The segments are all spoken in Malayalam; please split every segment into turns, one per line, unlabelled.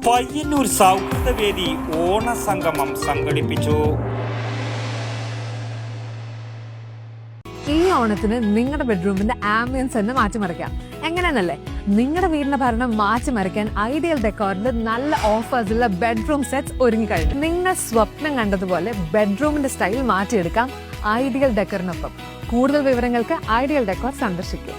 പയ്യന്നൂർ സൗഹൃദവേദി ഓണസംഗമം സംഘടിപ്പിച്ചു.
ഈ ഓണത്തിന് നിങ്ങളുടെ ബെഡ്റൂമിന്റെ ആംബിയൻസ് തന്നെ മാറ്റിമറിക്കാം. എങ്ങനെയെന്നല്ലേ, നിങ്ങളുടെ വീടിന്റെ ഭരണം മാറ്റിമറിക്കാൻ ഐഡിയൽ ഡെക്കോറിന്റെ നല്ല ഓഫേഴ്സുള്ള ബെഡ്റൂം സെറ്റ്സ് ഒരുങ്ങി കഴിഞ്ഞു. നിങ്ങൾ സ്വപ്നം കണ്ടതുപോലെ ബെഡ്റൂമിന്റെ സ്റ്റൈൽ മാറ്റിയെടുക്കാം ഐഡിയൽ ഡെക്കറിനൊപ്പം. കൂടുതൽ വിവരങ്ങൾക്ക് ഐഡിയൽ ഡെക്കോർ സന്ദർശിക്കുക.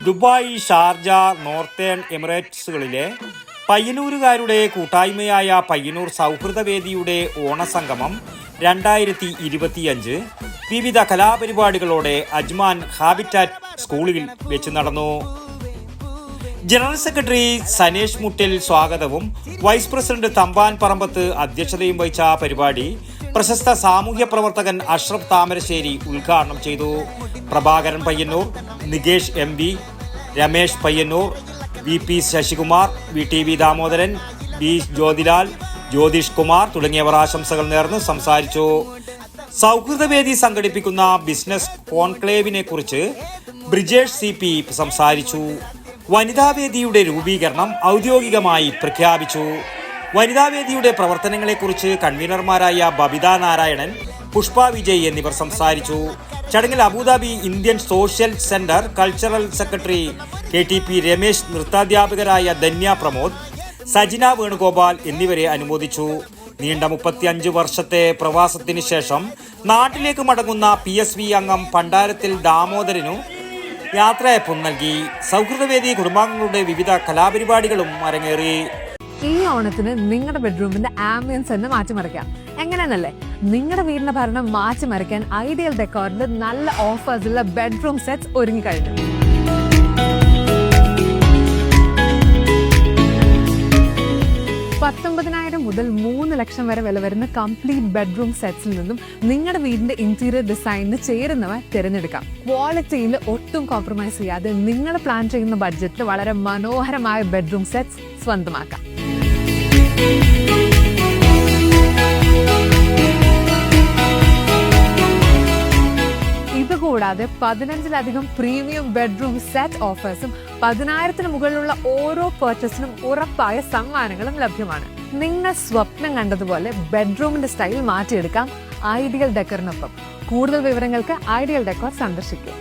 ദുബായ്, ഷാർജ, നോർത്തേൺ എമിറേറ്റ്സുകളിലെ പയ്യന്നൂരുകാരുടെ കൂട്ടായ്മയായ പയ്യന്നൂർ സൗഹൃദവേദിയുടെ ഓണസംഗമം 2025 വിവിധ കലാപരിപാടികളോടെ അജ്മാൻ ഹാബിറ്റാറ്റ് സ്കൂളിൽ വെച്ച് നടന്നു. ജനറൽ സെക്രട്ടറി സനേഷ് മുട്ടിൽ സ്വാഗതവും വൈസ് പ്രസിഡന്റ് തമ്പാൻ പറമ്പത്ത് അധ്യക്ഷതയും വഹിച്ച പരിപാടി പ്രശസ്ത സാമൂഹ്യ പ്രവർത്തകൻ അഷ്റഫ് താമരശ്ശേരി ഉദ്ഘാടനം ചെയ്തു. Prabhakaran Payyanur, Nikesh MP, Ramesh Payyanur, VP Sasikumar, VTV Damodaran, B Jyothilal, Jyothish Kumar തുടങ്ങിയവർ ആശംസകൾ നേർന്ന് സംസാരിച്ചു. സൗഹൃദവേദി സംഘടിപ്പിക്കുന്ന ബിസിനസ് കോൺക്ലേവിനെ കുറിച്ച് ബ്രിജേഷ് CP സംസാരിച്ചു. വനിതാവേദിയുടെ രൂപീകരണം ഔദ്യോഗികമായി പ്രഖ്യാപിച്ചു. വനിതാവേദിയുടെ പ്രവർത്തനങ്ങളെക്കുറിച്ച് കൺവീനർമാരായ ബബിത നാരായണൻ, പുഷ്പ വിജയ് എന്നിവർ സംസാരിച്ചു. ചടങ്ങിൽ Abu Dhabi Indian social centre cultural secretary KTP Ramesh, നൃത്താധ്യാപകരായ ധന്യ പ്രമോദ്, സജിന വേണുഗോപാൽ എന്നിവരെ അനുമോദിച്ചു. നീണ്ട 35 വർഷത്തെ പ്രവാസത്തിന് ശേഷം നാട്ടിലേക്ക് മടങ്ങുന്ന PSV അംഗം പണ്ടാരത്തിൽ ദാമോദരനു യാത്രയയപ്പും നൽകി. സൗഹൃദവേദി കുടുംബാംഗങ്ങളുടെ വിവിധ കലാപരിപാടികളും അരങ്ങേറി.
ഈ ഓണത്തിന് നിങ്ങളുടെ ബെഡ്റൂമിന്റെ ആംബിയൻസ് തന്നെ മാറ്റിമറിക്കാം. എങ്ങനെയെന്നല്ലേ, നിങ്ങളുടെ വീടിന്റെ ഭരണം മാറ്റിമറിക്കാൻ ഐഡിയൽ ഡെക്കോറിന്റെ നല്ല ഓഫേഴ്സുള്ള ബെഡ്റൂം സെറ്റ്സ് ഒരുങ്ങി കഴിഞ്ഞു. 19,000 മുതൽ 3 ലക്ഷം വരെ വില വരുന്ന കംപ്ലീറ്റ് ബെഡ്റൂം സെറ്റ്സിൽ നിന്നും നിങ്ങളുടെ വീടിന്റെ ഇന്റീരിയർ ഡിസൈനിന് ചേരുന്നവ തിരഞ്ഞെടുക്കാം. ക്വാളിറ്റിയിൽ ഒട്ടും കോംപ്രമൈസ് ചെയ്യാതെ നിങ്ങൾ പ്ലാൻ ചെയ്യുന്ന ബഡ്ജറ്റിൽ വളരെ മനോഹരമായ ബെഡ്റൂം സെറ്റ്സ് സ്വന്തമാക്കാം. ഇതുകൂടാതെ 15ലധികം പ്രീമിയം ബെഡ്റൂം സെറ്റ് ഓഫേഴ്സും 10,000-ന് മുകളിലുള്ള ഓരോ പർച്ചേസിനും ഉറപ്പായ സമ്മാനങ്ങളും ലഭ്യമാണ്. നിങ്ങൾ സ്വപ്നം കണ്ടതുപോലെ ബെഡ്റൂമിന്റെ സ്റ്റൈൽ മാറ്റിയെടുക്കാം ഐഡിയൽ ഡെക്കറിനൊപ്പം. കൂടുതൽ വിവരങ്ങൾക്ക് ഐഡിയൽ ഡെക്കോർ സന്ദർശിക്കുക.